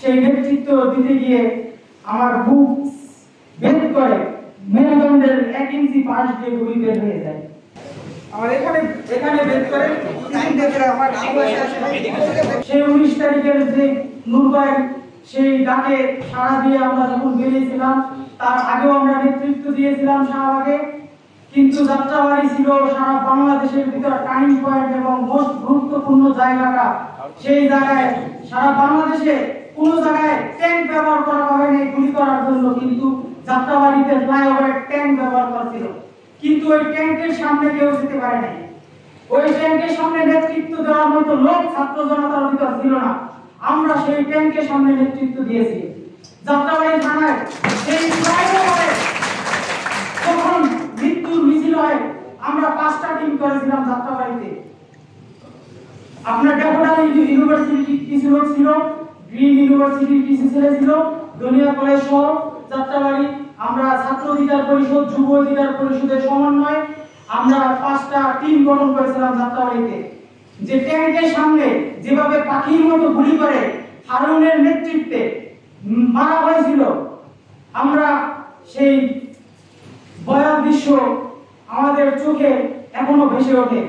সেই নেতৃত্ব দিতে গিয়ে আমার বুক ভেদ করে মেরুদণ্ডের 1 ইঞ্চি পাশ দিয়ে গুলি বের হয়ে যায়। আমার এখানে ভেদ করে সেই 19 তারিখের যে নূরবাই সেই ডাকে সাড়া দিয়ে আমরা যখন বেরিয়েছিলাম, তার আগেও আমরা নেতৃত্ব দিয়েছিলাম শাহবাগে। কিন্তু যাত্রাবাড়ি ছিল সারা বাংলাদেশের ভিতর টার্নিং পয়েন্ট এবং মোস্ট গুরুত্বপূর্ণ জায়গাটা। সেই জায়গায় সারা বাংলাদেশে কোনো জায়গায় ট্যাঙ্ক ব্যবহার করা হয়নি গুলি করার জন্য, কিন্তু যাত্রাবাড়িতে ফ্লাইওভারে ট্যাঙ্ক ব্যবহার করছিল। কিন্তু ওই ট্যাঙ্কের সামনে কেউ যেতে পারে নাই। ওই ট্যাঙ্কের সামনে নেতৃত্ব দেওয়ার মতো লোক ছাত্র জনতার ভিতর ছিল না। আমরা সেই ট্যাঙ্কের সামনে নেতৃত্ব দিয়েছি। যাত্রাবাড়ি থানায় সেই ফ্লাইওভারে যখন মৃত্যুর মিছিল হয়, আমরা 5টা টিম করেছিলাম যাত্রাবাড়িতে। আপনার ক্যাপিটাল ইউনিভার্সিটি কিছু লোক ছিল, গ্রিন ইউনিভার্সিটির কিছু ছেলে ছিল, দুনিয়া কলেজ সহ যাত্রাবাড়ি। আমরা ছাত্র অধিকার পরিষদ, যুব অধিকার পরিষদের সমন্বয়ে আমরা 5টা টিম গঠন করেছিলাম যাত্রাবাড়িতে। যে ট্যাঙ্কের সামনে যেভাবে পাখির মতো গুলি করে হারুনের নেতৃত্বে মারা হয়েছিল, আমরা সেই ভয়াল দৃশ্য আমাদের চোখে এখনো ভেসে ওঠে।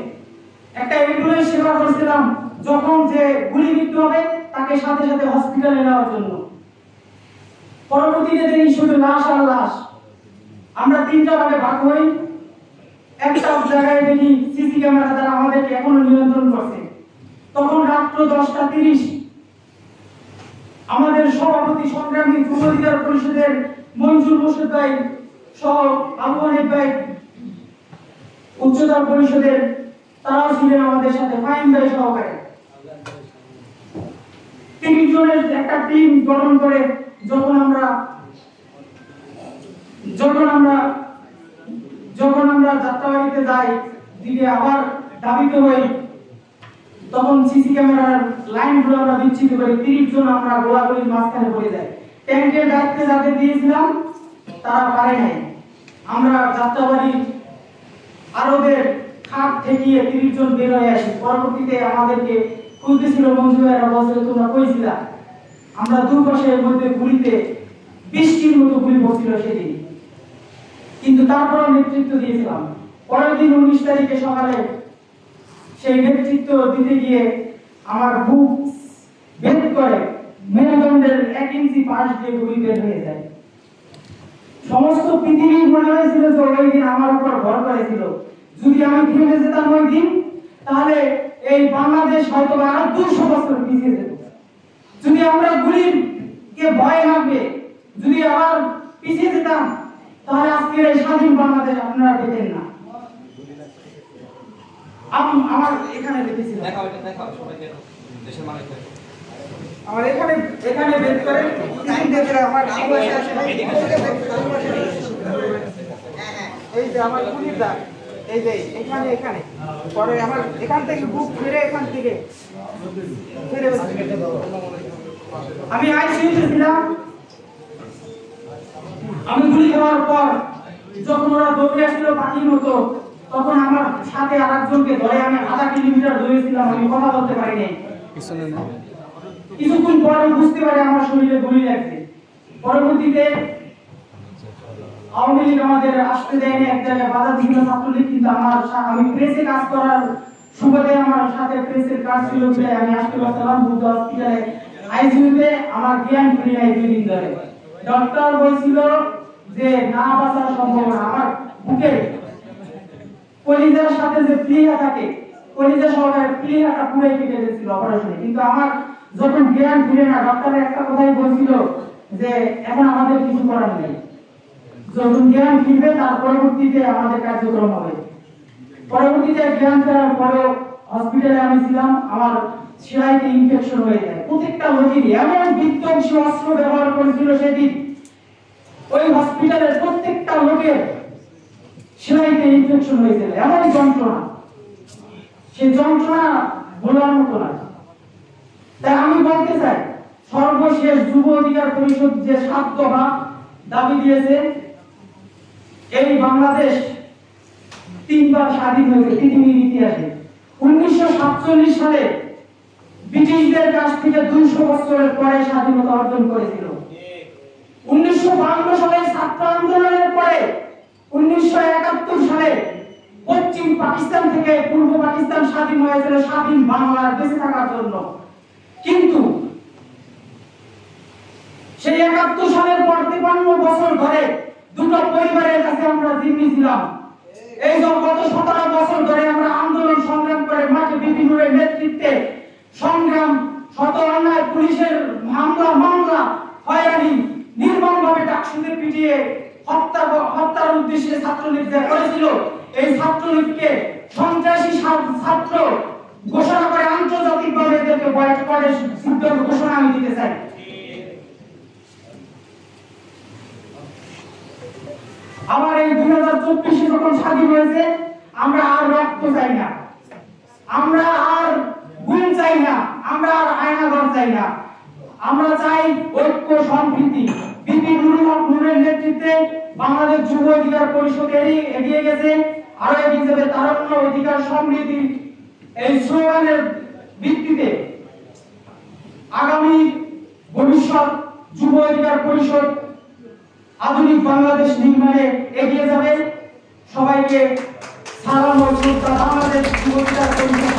একটা অ্যাম্বুলেন্স সেবা করেছিলাম, যখন যে গুলিবিদ্ধ হবে তাকে সাথে সাথে হসপিটালে নেওয়ার জন্য। পরবর্তীতে দেখি শুধু লাশ আর লাশ। আমরা 3টা ভাগে ভাগ হই। একটা জায়গায় দেখি সিসি ক্যামেরা দ্বারা আমাদেরকে এখনো নিয়ন্ত্রণ করছে। তখন রাত্র 10:30 আমাদের সভাপতি সংগ্রামী যুব অধিকার পরিষদের মঞ্জুর মোর্শেদ ভাই সহ আবু হানিফ ভাই উচ্চতর পরিষদের, তারাও ছিলেন আমাদের সাথে, ফাইন ভাই সহকারে। 30 জনের একটা টিম গঠন করে যখন আমরা যাত্রাবাড়িতে যাই, দিকে আবার দাবিতে হই, তখন সিসি ক্যামেরার লাইনগুলো আমরা বিচ্ছিন্ন করি। 30 জন আমরা গোলাগুলির মাঝখানে পড়ে যাই। ট্যাঙ্কের দায়িত্বে যাদের দিয়েছিলাম তারা পারে নাই। আমরা যাত্রাবাড়ির আরবের খাট ঠেকিয়ে 30 জন বের হয়ে আসি। পরবর্তীতে আমাদেরকে খুঁজতেছিল মঞ্জু ভাইরা, বলছিল তোমরা কই ছিলা। আমরা দুপাশের মধ্যে গুলিতে বৃষ্টির মতো গুলি পড়ছিল সেদিন, কিন্তু তারপরে নেতৃত্ব দিয়েছিলাম। পরের দিন 19 তারিখে সকালে সেই নেতৃত্ব দিতে গিয়ে আমার বুক ভেদ করে মেরুদণ্ডের 1 ইঞ্চি পাশ দিয়ে গুলি বের হয়ে যায়। সমস্ত পৃথিবী মনে হয়েছিল যে ওই দিন আমার উপর ভর করেছিল। যদি আমি থেমে যেতাম ওই দিন, তাহলে এই বাংলাদেশ হয়তো আরো 200 বছর পিছিয়ে যেত। যদি আমরা গুলিকে ভয় লাগবে, যদি আবার পিছিয়ে যেতাম, তাহলে আজকের এই স্বাধীন বাংলাদেশ আপনারা পেতেন না। আমার এখানে দেখেছিলাম, আমার এখানে বের করে আমার এই যে আমার গুলির দাগ, এই যে এখানে পরে আমার এখান থেকে বুক ফিরে, এখান থেকে ফিরে আমি আইসিইউতে ছিলাম। আমি গুলি খাওয়ার পর যখন ওরা দৌড়ে আসছিল পাখির মতো, তখন আমার সাথে আরেকজনকে ধরে আমি 0.5 কিলোমিটার দৌড়েছিলাম। আমি কথা বলতে পারিনি। কিছুক্ষণ পরে বুঝতে পারি আমার শরীরে গুলি লাগছে। পরবর্তীতে আওয়ামী লীগ আমাদের আসতে দেয়নি, এক জায়গায় বাধা দিল ছাত্রলীগ। কিন্তু আমি প্রেসে কাজ করার সুবাদে আমার সাথে প্রেসের কাজ ছিল, আমি আসতে পারতাম বুদ্ধ হসপিটালে আইসিইউতে। আমার জ্ঞান ফিরে নাই 2 দিন ধরে। ডক্টর বলছিল যে না বাঁচার সম্ভাবনা। আমার বুকে কলিজার সাথে যে প্লিহা থাকে, কলিজা সহকারে প্লিহাটা পুরো কেটে গেছিল অপারেশনে। কিন্তু আমার যখন জ্ঞান ফিরে না, ডক্টর একটা কথাই বলছিল যে এখন আমাদের কিছু করার নেই, যখন জ্ঞান ফিরবে তার পরবর্তীতে আমাদের কার্যক্রম হবে। পরবর্তীতে জ্ঞান ফেরার পরে হসপিটালে আমি ছিলাম। আমার সেলাইতে ইনফেকশন হয়ে যায়। প্রত্যেকটা রোগীর এমন বিধ্বংসী অস্ত্র ব্যবহার করেছিল সেদিন। ওই হসপিটালের প্রত্যেকটা লোকের সেলাইতে ইনফেকশন হয়েছিল, এমন যন্ত্রণা, সেই যন্ত্রণা বলার মতো না। তাই আমি বলতে চাই, সর্বশেষ যুব অধিকার পরিষদ যে 7 দফা দাবি দিয়েছে, এই বাংলাদেশ 3 বার স্বাধীন হয়েছে পৃথিবীর ইতিহাসে। 1947 সালে ব্রিটিশদের কাছ থেকে 200 বছরের পরে স্বাধীনতা অর্জন করেছিল। 1952 সালে ছাত্র আন্দোলনের পরে 1971 সালে পশ্চিম পাকিস্তান থেকে পূর্ব পাকিস্তান স্বাধীন হয়েছিল স্বাধীন বাংলার বেঁচে থাকার জন্য। কিন্তু সেই 71 সালের পর 53 বছর ধরে দুটো পরিবারের কাছে আমরা জিম্মি ছিলাম। এই যে গত 17 বছর ধরে আমরা আন্দোলন সংগ্রাম করে মাঠে বিভিন্নের নেতৃত্বে সংগ্রাম, শত অন্যায়, পুলিশের মামলা, হয়রানি, নির্মমভাবে ডাকসুতে পিটিয়ে হত্যার উদ্দেশ্যে ছাত্রলীগ যা করেছিল, এই ছাত্রলীগকে সন্ত্রাসী ছাত্র ঘোষণা করে আন্তর্জাতিকভাবে এদেরকে বয়কটের সিদ্ধান্ত ঘোষণা আমি দিতে চাই। আবার এই 2024 যখন স্বাধীন হয়েছে, আমরা আর রক্ত চাই না, আমরা আর গুম চাই না, আমরা আর আয়নাঘর চাই না, আমরা চাই ঐক্য সম্প্রীতি। বিপি নুরের নেতৃত্বে বাংলাদেশ যুব অধিকার পরিষদ এগিয়ে গেছে, আরো এগিয়ে যাবে তারুণ্য অধিকার সমৃদ্ধি এই স্লোগানের ভিত্তিতে। আগামী ভবিষ্যৎ যুব অধিকার পরিষদ আধুনিক বাংলাদেশ নির্মাণে এগিয়ে যাবে। সবাইকে সালাম ও শ্রদ্ধা। বাংলাদেশ যুব অধিকার পরিষদ।